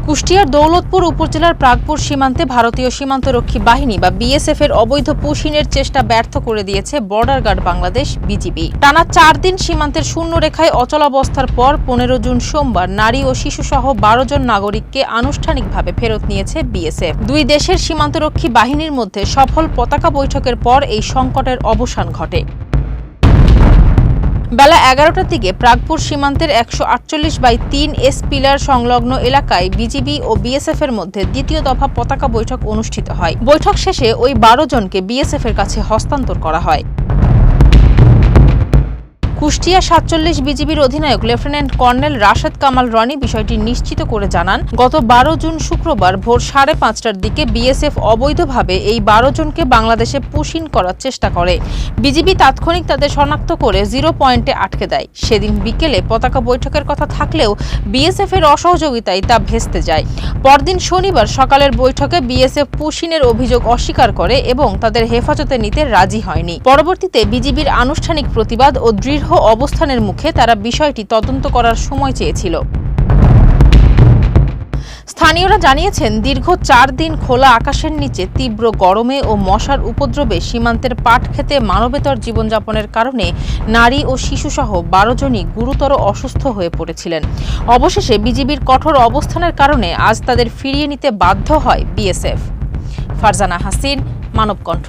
কুষ্টিয়ার দৌলতপুর উপজেলার প্রাগপুর সীমান্তে ভারতীয় সীমান্তরক্ষী বাহিনী বা বিএসএফ এর অবৈধ পুশিনের চেষ্টা ব্যর্থ করে দিয়েছে বর্ডার গার্ড বাংলাদেশ বিজিবি। টানা 4 দিন সীমান্তের শূন্য রেখায় অচলাবস্থার পর 15 জুন সোমবার নারী ও শিশুসহ 12 জন নাগরিককে আনুষ্ঠানিকভাবে ফেরত নিয়েছে বিএসএফ। দুই দেশের সীমান্তরক্ষী বাহিনীর মধ্যে সফল পতাকা বৈঠকের পর এই সংকটের অবসান ঘটে। বেলা 11টার দিকে প্রাগপুর সীমান্তের 148/3 এস পিলার সংলগ্ন এলাকায় বিজিবি ও বিএসএফ এর মধ্যে দ্বিতীয় দফা পতাকা বৈঠক অনুষ্ঠিত হয়। বৈঠক শেষে ওই 12 জনকে বিএসএফ এর কাছে হস্তান্তর করা হয়। কুষ্টিয়া 47 বিজিবির অধিনায়ক লেফটেন্যান্ট কর্নেল রাশেদ কামাল রনি বিষয়টি নিশ্চিত করে জানান, গত 12 জুন শুক্রবার ভোর 5:30টার দিকে বিএসএফ অবৈধভাবে এই 12 জনকে বাংলাদেশে পুশিন করার চেষ্টা করে। বিজিবি তাৎক্ষণিক তাদের শনাক্ত করে 0 পয়েন্টে আটকে দেয়। সেদিন বিকেলে পতাকা বৈঠকের কথা থাকলেও বিএসএফ এর অসহযোগিতায় তা ভেস্তে যায়। পরদিন শনিবার সকালের বৈঠকে বিএসএফ পুশিনের অভিযোগ অস্বীকার করে এবং তাদের হেফাজতে নিতে রাজি হয়নি। পরবর্তীতে বিজিবির আনুষ্ঠানিক প্রতিবাদ ও দৃঢ় অবস্থানের মুখে তারা বিষয়টি তদন্ত করার সময় চেয়েছিল। স্থানীয়রা জানিয়েছেন, দীর্ঘ 4 দিন খোলা আকাশের নিচে তীব্র গরমে ও মশার উপদ্রবে সীমান্তের পাট খেতে মানবেতর জীবনযাপনের কারণে নারী ও শিশুসহ 12 জনই গুরুতর অসুস্থ হয়ে পড়েছিলেন। অবশেষে বিজিবির কঠোর অবস্থানের কারণে আজ তাদের ফিরিয়ে নিতে বাধ্য হয় বিএসএফ। ফারজানা হাসিন, মানবকণ্ঠ।